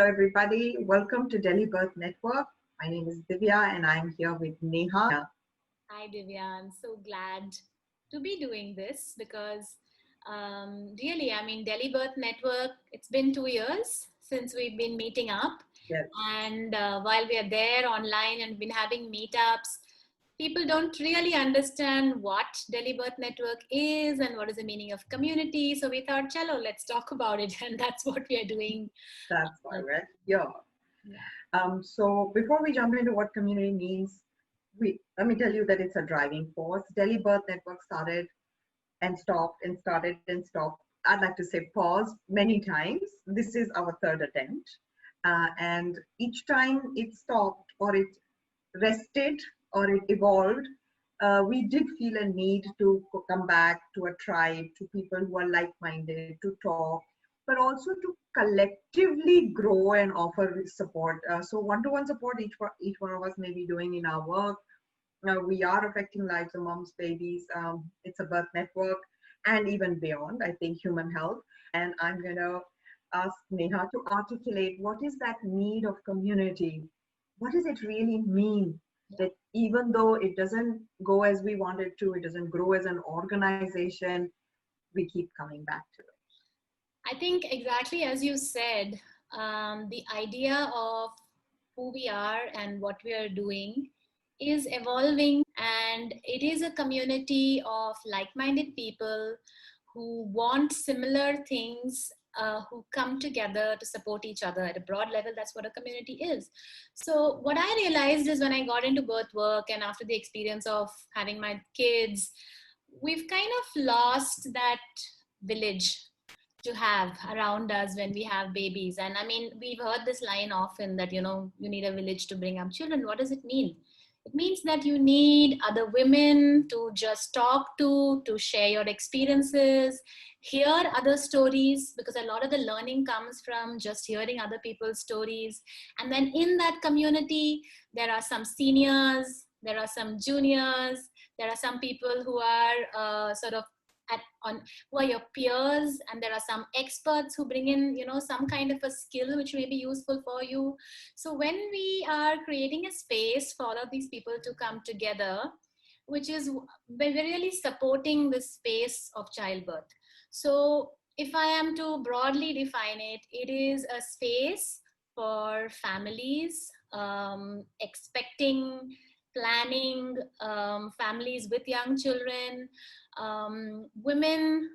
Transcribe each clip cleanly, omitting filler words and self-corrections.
everybody. Welcome to Delhi Birth Network. My name is Divya and I'm here with Neha. Hi, Divya. I'm so glad to be doing this because really, Delhi Birth Network, it's been 2 years since we've been meeting up. Yes, And while we are there online and been having meetups, people don't really understand what Delhi Birth Network is and what is the meaning of community. So we thought, chalo, let's talk about it. And that's what we are doing. that's why Uh, we're here. yeah. So before we jump into what community means, let me tell you that it's a driving force. Delhi Birth Network started and stopped and started and stopped. I'd like to say pause many times. This is our third attempt. And each time it stopped or it rested or it evolved, we did feel a need to come back to a tribe, to people who are like minded, to talk, but also to collectively grow and offer support. So, one to one support each one of us may be doing in our work. We are affecting lives of moms, babies. It's a birth network and even beyond, I think, human health. And I'm going to ask Neha to articulate what is that need of community? What does it really mean that even though it doesn't go as we want it to, it doesn't grow as an organization, we keep coming back to it? I think exactly as you said, the idea of who we are and what we are doing is evolving, and it is a community of like-minded people who want similar things, who come together to support each other at a broad level. That's what a community is. So what I realized is when I got into birth work and after the experience of having my kids, we've kind of lost that village to have around us when we have babies. And we've heard this line often that, you need a village to bring up children. What does it mean? It means that you need other women to just talk to share your experiences, hear other stories, because a lot of the learning comes from just hearing other people's stories. And then in that community, there are some seniors, there are some juniors, there are some people who are sort of on who are your peers, and there are some experts who bring in some kind of a skill which may be useful for you. So when we are creating a space for all of these people to come together, which is we're really supporting the space of childbirth. So if I am to broadly define it, it is a space for families expecting, planning, families with young children, women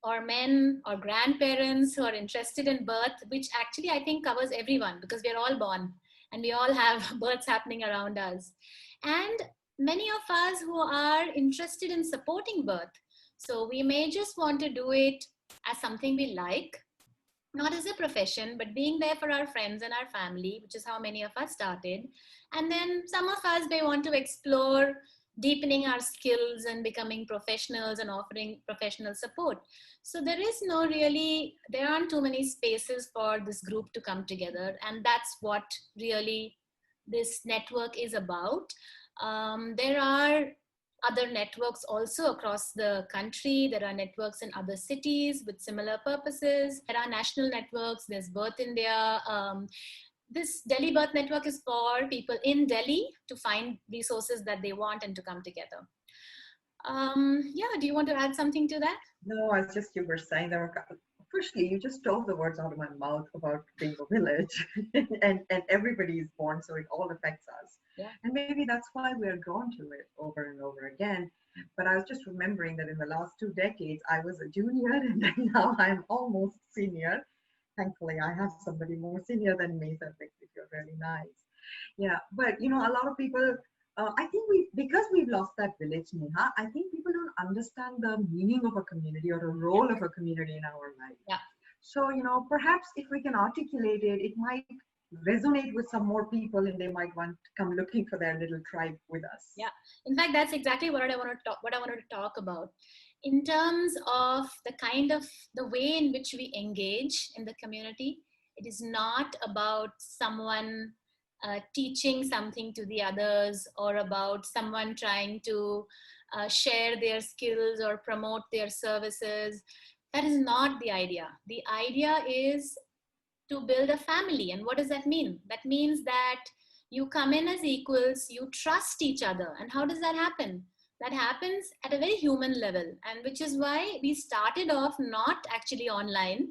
or men or grandparents who are interested in birth, which actually I think covers everyone because we're all born and we all have births happening around us. And many of us who are interested in supporting birth. So we may just want to do it as something we like, not as a profession, but being there for our friends and our family, which is how many of us started. And then some of us may want to explore deepening our skills and becoming professionals and offering professional support. So there aren't too many spaces for this group to come together. And that's what really this network is about. There are other networks also across the country. There are networks in other cities with similar purposes. There are national networks. There's Birth India. This Delhi Birth Network is for people in Delhi to find resources that they want and to come together. Do you want to add something to that? No, it's just you were saying there were. Firstly, you just stole the words out of my mouth about being a village, and everybody is born, so it all affects us. Yeah. And maybe that's why we are drawn to it over and over again. But I was just remembering that in the last 2 decades, I was a junior, and then now I'm almost senior. Thankfully, I have somebody more senior than me, so it makes me feel really nice. Yeah, but a lot of people, I think because we've lost that village, Neha, I think people don't understand the meaning of a community or the role of a community in our life. Yeah. So, perhaps if we can articulate it, it might resonate with some more people and they might want to come looking for their little tribe with us. Yeah. In fact, that's exactly what I wanted to talk about. In terms of the way in which we engage in the community, it is not about someone teaching something to the others or about someone trying to share their skills or promote their services. That is not the idea. The idea is to build a family. And what does that mean? That means that you come in as equals, you trust each other. And how does that happen? That happens at a very human level, and which is why we started off not actually online.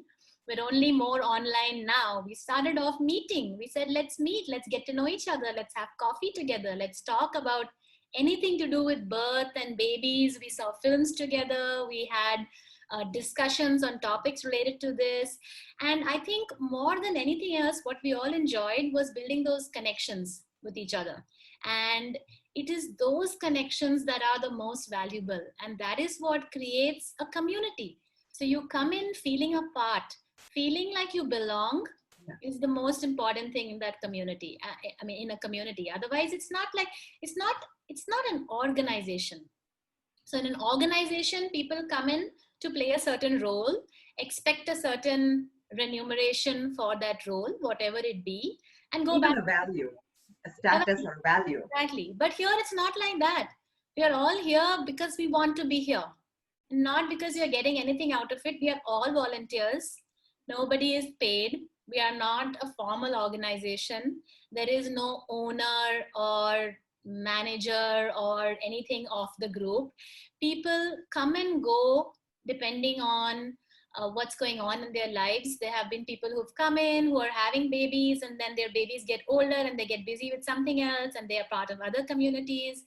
We're only more online now. We started off meeting. We said, let's meet, let's get to know each other, let's have coffee together, let's talk about anything to do with birth and babies. We saw films together. We had discussions on topics related to this. And I think more than anything else, what we all enjoyed was building those connections with each other. And it is those connections that are the most valuable. And that is what creates a community. So you come in feeling a part, feeling like you belong, is the most important thing in that community. I mean, in a community. Otherwise, it's not an organization. So in an organization, people come in to play a certain role, expect a certain remuneration for that role, whatever it be, and go Even back. a value, a status or value. Exactly. But here it's not like that. We are all here because we want to be here, not because you're getting anything out of it. We are all volunteers. Nobody is paid. We are not a formal organization. There is no owner or manager or anything of the group. People come and go depending on what's going on in their lives. There have been people who've come in who are having babies, and then their babies get older and they get busy with something else, and they are part of other communities.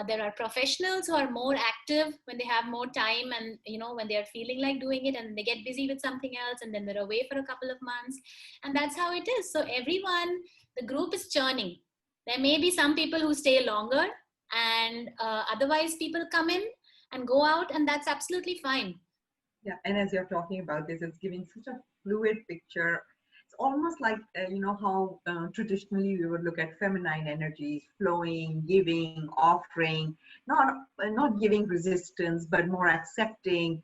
There are professionals who are more active when they have more time, and when they are feeling like doing it, and they get busy with something else, and then they're away for a couple of months. And that's how it is. So everyone, the group is churning. There may be some people who stay longer, and otherwise people come in and go out, and that's absolutely fine. Yeah, and as you're talking about this, it's giving such a fluid picture. It's almost like, how traditionally we would look at feminine energies, flowing, giving, offering, not giving resistance, but more accepting,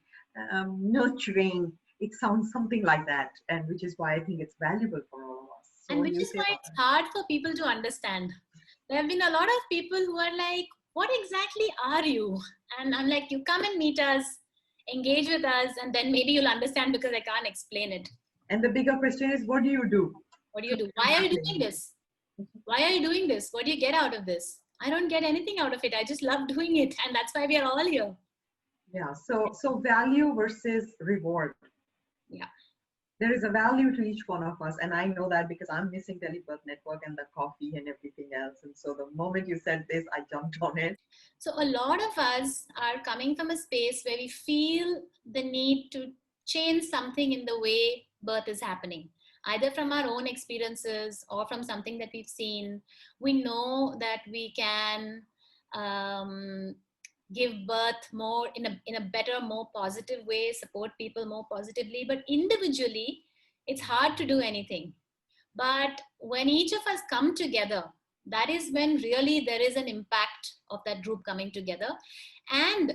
nurturing. It sounds something like that, and which is why I think it's valuable for all of us. And So which you is say why about it's hard for people to understand. There have been a lot of people who are like, what exactly are you? And I'm like, you come and meet us, engage with us, and then maybe you'll understand, because I can't explain it. and the bigger question is, what do you do? What do you do? Why are you doing this? Why are you doing this? What do you get out of this? I don't get anything out of it. I just love doing it. And that's why we are all here. Yeah, so value versus reward. Yeah. There is a value to each one of us, and I know that because I'm missing Delhi Birth Network and the coffee and everything else. And so the moment you said this, I jumped on it. So a lot of us are coming from a space where we feel the need to change something in the way birth is happening, either from our own experiences or from something that we've seen. We know that we can um, give birth more in a better, more positive way, support people more positively, but individually it's hard to do anything. But when each of us come together, that is when really there is an impact of that group coming together. And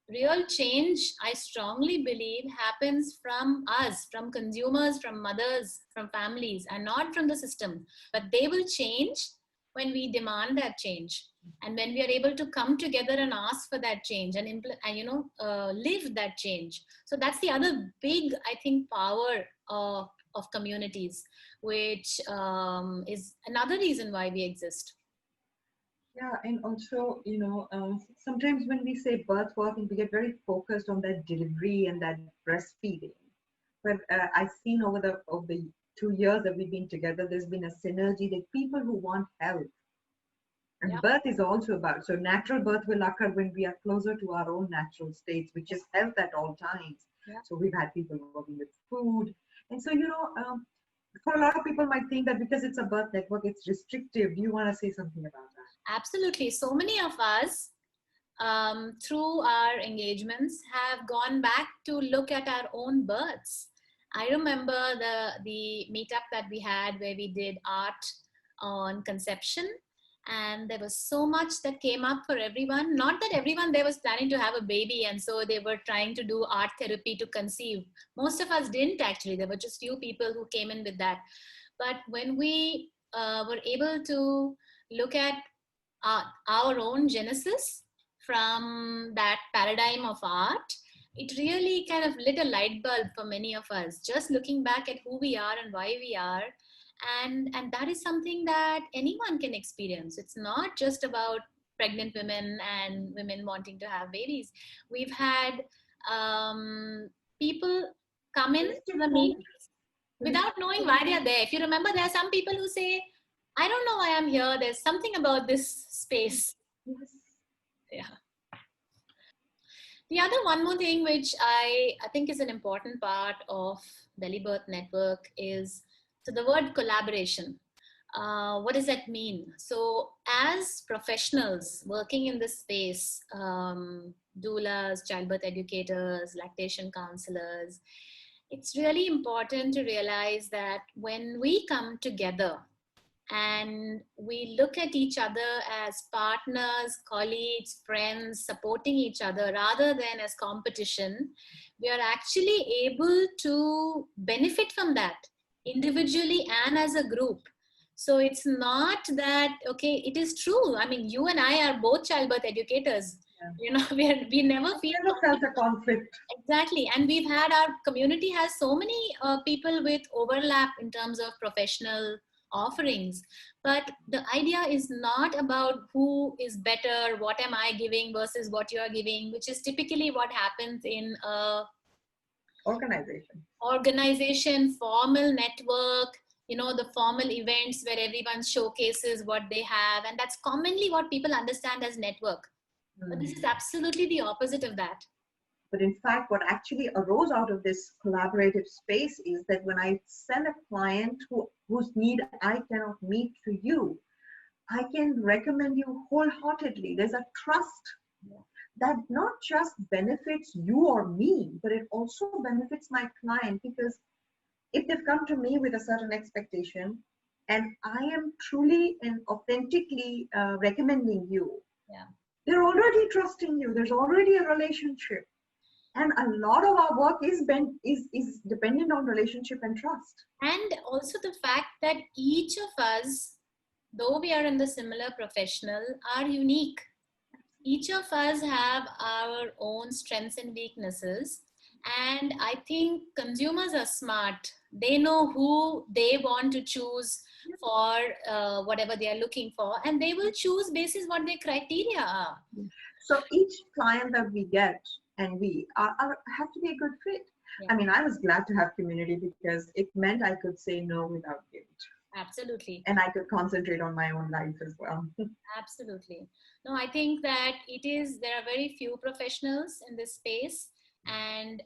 real change, I strongly believe, happens from us, from consumers, from mothers, from families, and not from the system. But they will change when we demand that change, and when we are able to come together and ask for that change and live that change. So that's the other big, I think, power of communities, which is another reason why we exist. Yeah, and also, sometimes when we say birth work, we get very focused on that delivery and that breastfeeding. But I've seen over the 2 years that we've been together, there's been a synergy that people who want health. And Yeah. birth is also about, so natural birth will occur when we are closer to our own natural states, which is health at all times. Yeah. So we've had people working with food. And so, for a lot of people might think that because it's a birth network, it's restrictive. Do you want to say something about that? Absolutely. So many of us, through our engagements, have gone back to look at our own births. I remember the meetup that we had where we did art on conception, and there was so much that came up for everyone. Not that everyone there was planning to have a baby, and so they were trying to do art therapy to conceive. Most of us didn't actually. There were just few people who came in with that. But when we were able to look at our own genesis from that paradigm of art, it really kind of lit a light bulb for many of us, just looking back at who we are and why we are. And that is something that anyone can experience. It's not just about pregnant women and women wanting to have babies. We've had people come in to the meetings without knowing why they are there. If you remember, there are some people who say, I don't know why I'm here. There's something about this space. Yeah. The other one more thing which I think is an important part of Delhi Birth Network is, so the word collaboration. What does that mean? So as professionals working in this space, doulas, childbirth educators, lactation counselors, it's really important to realize that when we come together and we look at each other as partners, colleagues, friends, supporting each other rather than as competition, we are actually able to benefit from that individually and as a group. So it's not that, okay, it is true. I mean, you and I are both childbirth educators. Yeah. You know, we never feel felt a conflict. Exactly. And we've had, our community has so many people with overlap in terms of professional offerings. But the idea is not about who is better, what am I giving versus what you are giving, which is typically what happens in a organization, formal network, you know, the formal events where everyone showcases what they have. And that's commonly what people understand as network. But this is absolutely the opposite of that. But in fact, what actually arose out of this collaborative space is that when I send a client whose need I cannot meet to you, I can recommend you wholeheartedly. There's a trust that not just benefits you or me, but it also benefits my client, because if they've come to me with a certain expectation and I am truly and authentically recommending you, they're already trusting you. There's already a relationship. And a lot of our work is dependent on relationship and trust. And also the fact that each of us, though we are in the similar professional, are unique. Each of us have our own strengths and weaknesses. And I think consumers are smart. They know who they want to choose for whatever they are looking for, and they will choose basis what their criteria are. So each client that we get, and we have to be a good fit. I mean, I was glad to have community because it meant I could say no without guilt. Absolutely. And I could concentrate on my own life as well. Absolutely. No, I think that there are very few professionals in this space, and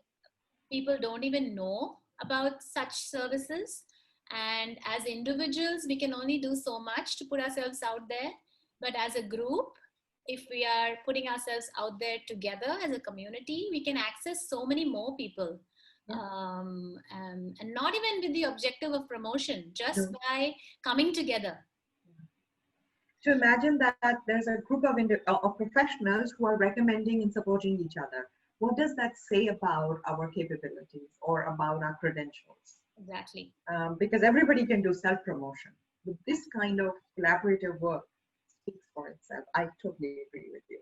people don't even know about such services. And as individuals, we can only do so much to put ourselves out there. But as a group, if we are putting ourselves out there together as a community, we can access so many more people. And not even with the objective of promotion, just by coming together. To imagine that there's a group of professionals who are recommending and supporting each other. What does that say about our capabilities or about our credentials? Exactly. Because everybody can do self-promotion. But this kind of collaborative work speaks for itself. I totally agree with you.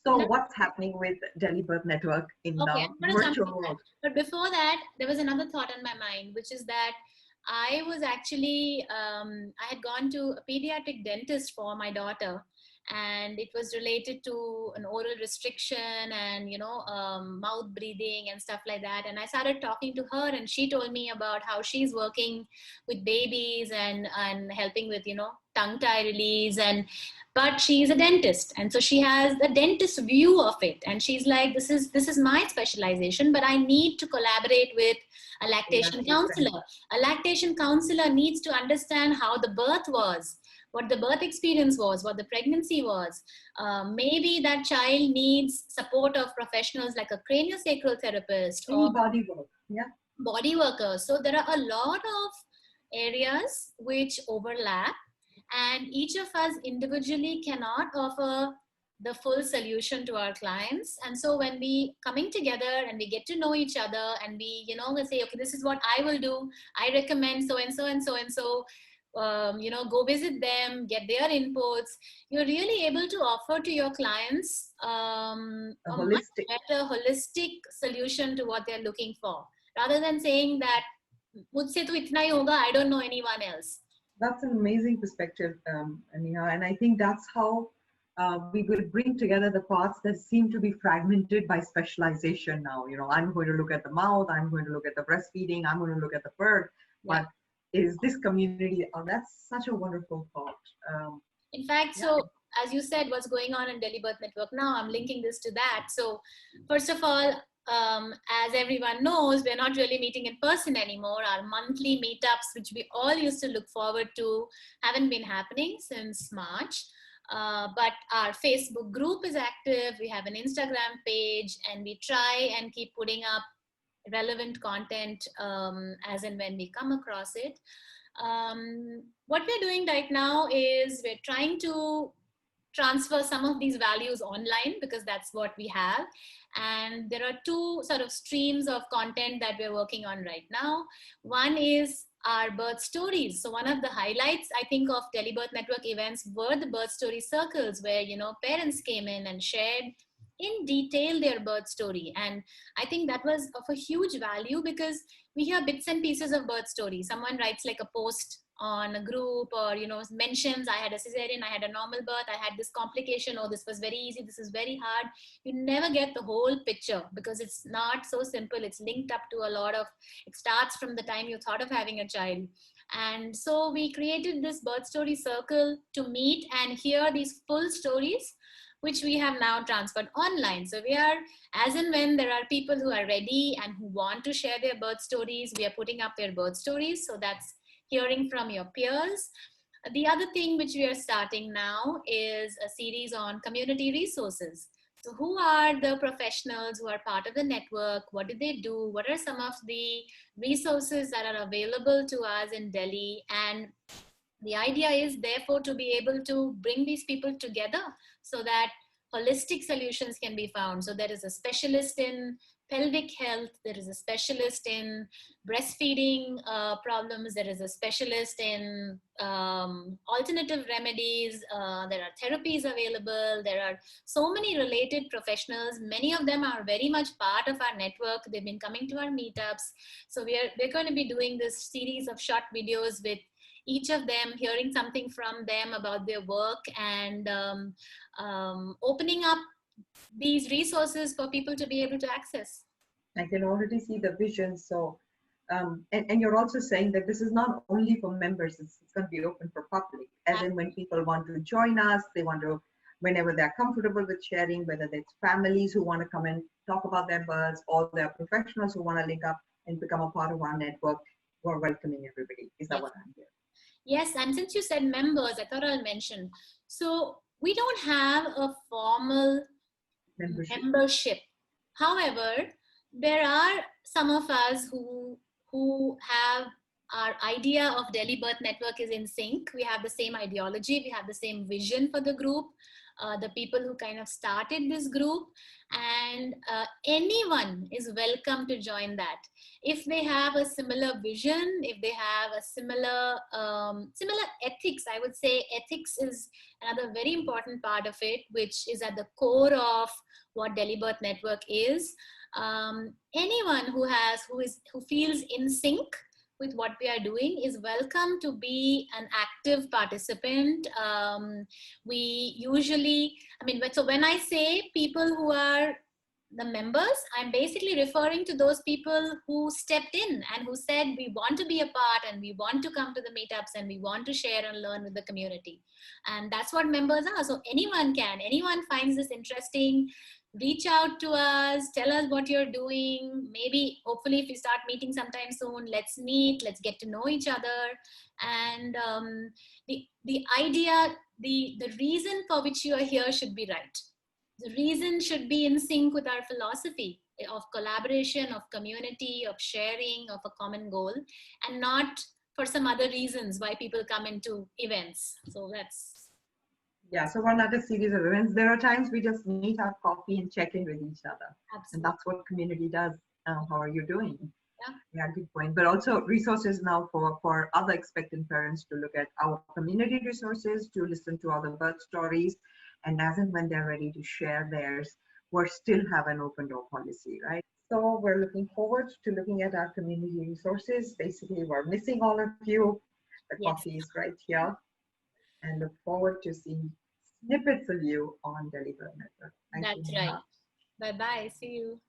So what's happening with Delhi Birth Network in the virtual world? But before that, there was another thought on my mind, which is that I was actually, I had gone to a pediatric dentist for my daughter, and it was related to an oral restriction and, mouth breathing and stuff like that. And I started talking to her, and she told me about how she's working with babies and helping with, tongue tie release, but she's a dentist, and so she has the dentist view of it, and she's like, this is my specialization, but I need to collaborate with a lactation counselor. A lactation counselor needs to understand how the birth was, what the birth experience was, what the pregnancy was. Maybe that child needs support of professionals like a craniosacral therapist or body work. Body workers. So there are a lot of areas which overlap, and each of us individually cannot offer the full solution to our clients. And so when we coming together and we get to know each other, and we, we say, okay, this is what I will do. I recommend so and so and so and so. go visit them, get their inputs. You're really able to offer to your clients A a much holistic. better holistic solution to what they're looking for, rather than saying that mujhse to itna hi hoga, I don't know anyone else. That's an amazing perspective, Neha, and I think that's how we will bring together the parts that seem to be fragmented by specialization now. I'm going to look at the mouth, I'm going to look at the breastfeeding, I'm going to look at the birth, Yeah. but is this community? Oh, that's such a wonderful thought. In fact, Yeah, so as you said, what's going on in Delhi Birth Network now, I'm linking this to that. So, first of all, as everyone knows, we're not really meeting in person anymore. Our monthly meetups, which we all used to look forward to, haven't been happening since March. But our Facebook group is active. We have an Instagram page, and we try and keep putting up relevant content as and when we come across it. What we're doing right now is we're trying to transfer some of these values online, because that's what we have. And there are two sort of streams of content that we're working on right now. One is our birth stories. So one of the highlights, I think, of Telebirth Network events were the birth story circles, where parents came in and shared in detail their birth story. And I think that was of a huge value, because we hear bits and pieces of birth story. Someone writes like a post on a group, or mentions, I had a cesarean, I had a normal birth, I had this complication, oh, this was very easy, this is very hard. You never get the whole picture, because it's not so simple. It's linked up to a lot of, it starts from the time you thought of having a child. And so we created this birth story circle to meet and hear these full stories, which we have now transferred online. So we are, as and when there are people who are ready and who want to share their birth stories, we are putting up their birth stories. So that's hearing from your peers. The other thing which we are starting now is a series on community resources. So who are the professionals who are part of the network? What do they do? What are some of the resources that are available to us in Delhi? And the idea is therefore to be able to bring these people together, so that holistic solutions can be found. So there is a specialist in pelvic health, there is a specialist in breastfeeding problems, there is a specialist in alternative remedies, there are therapies available, there are so many related professionals. Many of them are very much part of our network. They've been coming to our meetups. So we're going to be doing this series of short videos with each of them, hearing something from them about their work, and opening up these resources for people to be able to access. I can already see the vision. So, and you're also saying that this is not only for members, it's going to be open for public. As in, when people want to join us, they want to, whenever they're comfortable with sharing, whether it's families who want to come and talk about their births, or there are professionals who want to link up and become a part of our network, we're welcoming everybody. Is that Yes. what I'm hearing? Yes, and since you said members, I thought I'll mention. So we don't have a formal Membership. membership. However, there are some of us who have, our idea of Delhi Birth Network is in sync. We have the same ideology, we have the same vision for the group. The people who kind of started this group, and anyone is welcome to join that if they have a similar vision, if they have a similar ethics. I would say ethics is another very important part of it, which is at the core of what Delhi Birth Network is. Anyone who feels in sync with what we are doing is welcome to be an active participant. We usually, so when I say people who are the members, I'm basically referring to those people who stepped in and who said, we want to be a part and we want to come to the meetups and we want to share and learn with the community. And that's what members are. So anyone finds this interesting, reach out to us, tell us what you're doing. Maybe, hopefully, if we start meeting sometime soon, let's meet, let's get to know each other. And the idea, the reason for which you are here should be right. The reason should be in sync with our philosophy of collaboration, of community, of sharing, of a common goal, and not for some other reasons why people come into events. So that's... Yeah, so one other series of events. There are times we just meet, have coffee, and check in with each other. And Absolutely. that's what community does. How are you doing? Yeah, good point. But also resources now for other expectant parents to look at our community resources, to listen to other birth stories, and as and when they're ready to share theirs, we're still have an open door policy, right? So we're looking forward to looking at our community resources. Basically, we're missing all of you. The Yes, coffee is right here, and look forward to seeing snippets of you on Delhi Birth Network. Thank you, that's Neha. right. Bye bye. See you.